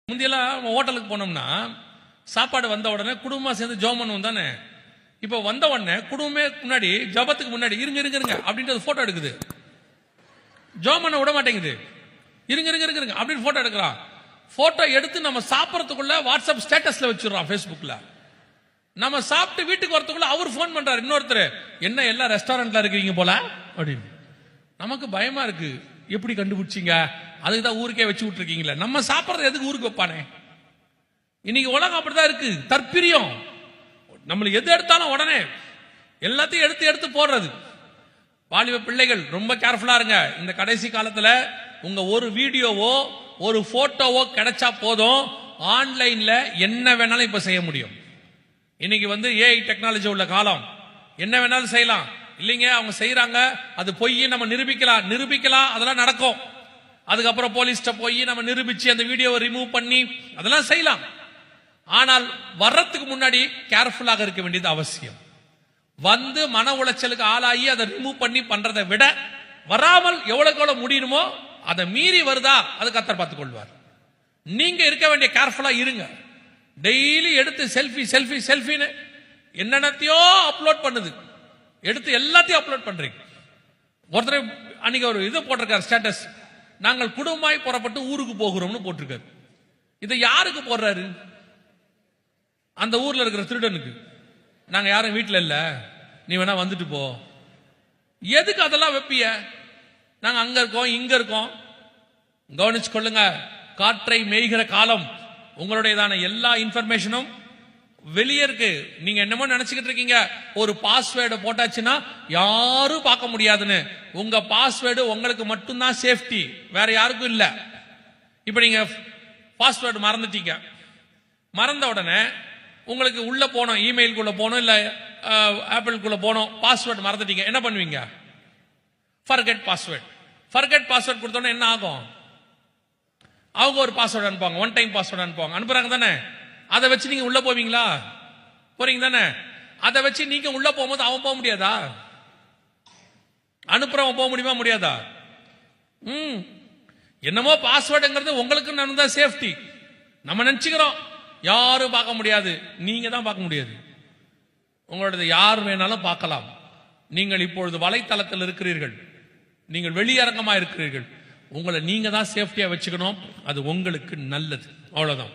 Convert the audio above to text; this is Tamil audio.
முந்தியெல்லாம் ஹோட்டலுக்கு போனோம்னா சாப்பாடு வந்த உடனே குடும்பமா சேர்ந்து ஜோம் பண்ணுவோம் தானே. இப்போ வந்த உடனே குடும்பமே முன்னாடி ஜபத்துக்கு முன்னாடி இருங்க இருங்க இருங்க அப்படின்றது போட்டோ எடுக்குது. ஜோம் பண்ண விட மாட்டேங்குது. இருங்க இருங்க இருங்க அப்படின்னு போட்டோ எடுக்கிறான். போட்டோ எடுத்து நம்ம சாப்பிடறதுக்குள்ள வாட்ஸ்அப் ஸ்டேட்டஸ்ல வச்சிடறான், ஃபேஸ்புக்ல. நம்ம சாப்பிட்டு வீட்டுக்கு வரதுக்குள்ள அவர் போன் பண்றாரு இன்னொருத்தர், என்ன எல்லாம் ரெஸ்டாரண்ட்ல இருக்கீங்க போல அப்படின்னு. நமக்கு பயமா இருக்கு, எப்படி கண்டுபிடிச்சிங்க? அதுக்கு தான் ஊருக்கே வச்சு விட்டுருக்கீங்களே. நம்ம சாப்பிட்றது எதுக்கு ஊருக்கு வைப்பானே? இன்னைக்கு உலகம் அப்படிதான் இருக்கு, தற்பிரியம். நம்மளுக்கு எது எடுத்தாலும் உடனே எல்லாத்தையும் எடுத்து எடுத்து போடுறது. வாலிப பிள்ளைகள் ரொம்ப கேர்ஃபுல்லா இருங்க. இந்த கடைசி காலத்துல உங்க ஒரு வீடியோவோ ஒரு போட்டோவோ கிடைச்சா போதும், ஆன்லைன்ல என்ன வேணாலும் இப்ப செய்ய முடியும். இன்னைக்கு ஏஐ டெக்னாலஜி உள்ள காலம், என்ன வேணாலும் செய்யலாம். இல்லைங்க அவங்க செய்யறாங்க, அது பொய், நம்ம நிரூபிக்கலாம், அதெல்லாம் நடக்கும். அதுக்கப்புறம் போலீஸ்ட போய் நம்ம நிரூபிச்சு அந்த வீடியோவை ரிமூவ் பண்ணி அதெல்லாம் செய்யலாம். ஆனால் வர்றதுக்கு முன்னாடி கேர்ஃபுல்லாக இருக்க வேண்டியது அவசியம். மன உளைச்சலுக்கு ஆளாகி அதை ரிமூவ் பண்ணி பண்றதை விட வராமல் எவ்வளவுக்கு எவ்வளவு முடியுமோ அதை மீறி வருதா அது கர்த்தர் பார்த்துக் கொள்வார். நீங்க இருக்க வேண்டிய கேர்ஃபுல்லா இருங்க. டெய்லி எடுத்து செல்ஃபி செல்ஃபி செல்ஃபின்னு என்னென்னத்தையோ அப்லோட் பண்ணுது, எடுத்து எல்லாத்தையும் அப்லோட் பண்றீங்க. ஒருத்தர் அன்னைக்கு ஒரு இது போட்டிருக்காரு ஸ்டேட்டஸ், நாங்கள் குடும்பமாய் புறப்பட்டு ஊருக்கு போகிறோம்னு போட்டிருக்காரு. இதை யாருக்கு போடுறாரு? அந்த ஊர்ல இருக்கிற திருடனுக்கு. நாங்க யாரும் வீட்டுல இல்ல, நீ வேணா வந்துட்டு போ. எதுக்கு அதெல்லாம் வைப்பிய? நாங்க அங்க இருக்கோம் இங்க இருக்கோம். கவனிச்சு கொள்ளுங்க, காற்றை மேய்கிற காலம். உங்களுடையதான எல்லா இன்ஃபர்மேஷனும் வெளியே இருக்கு. நீங்க என்னமோ நினைச்சுக்கிட்டு இருக்கீங்க, ஒரு பாஸ்வேர்டு போட்டாச்சுன்னா யாரும் பார்க்க முடியாதுன்னு. உங்க பாஸ்வேர்டு உங்களுக்கு மட்டும்தான் சேஃப்டி, வேற யாருக்கும் இல்ல. இப்ப நீங்க பாஸ்வேர்டு மறந்துட்டீங்க, மறந்த உடனே உங்களுக்கு உள்ள போனோம், இமெயிலுக்குள்ள போனோம், இல்ல ஆப்பிளுக்குள்ள போனோம், பாஸ்வேர்டு மறந்துட்டீங்க, என்ன பண்ணுவீங்க? Forget password. ஃபர்கெட் பாஸ்வேர்டு கொடுத்தோன்னே என்ன ஆகும்? அவங்க ஒரு பாஸ்வேர்டு அனுப்புவாங்க, ஒன் டைம் பாஸ்வேர்டு அனுப்புவாங்க. அனுப்புறாங்க தானே? அதை வச்சு நீங்க உள்ள போவீங்களா? போறீங்க தானே? அதை வச்சு நீங்க உள்ள போகும்போது அவன் போக முடியாதா? அனுப்புறவன் போக முடியுமா? முடியாதா? என்னமோ பாஸ்வேர்டுங்கிறது உங்களுக்கு நடந்தா சேஃப்டி நம்ம நினைச்சுக்கிறோம். யாரும் பார்க்க முடியாது, நீங்க தான் பார்க்க முடியாது. உங்களோட யார் வேணாலும் பார்க்கலாம். நீங்கள் இப்பொழுது வலைத்தளத்தில் இருக்கிறீர்கள், நீங்கள் வெளியரங்கமா இருக்கிறீர்கள். உங்களை நீங்க தான் சேஃப்டியா வச்சுக்கணும், அது உங்களுக்கு நல்லது. அவ்வளவுதான்.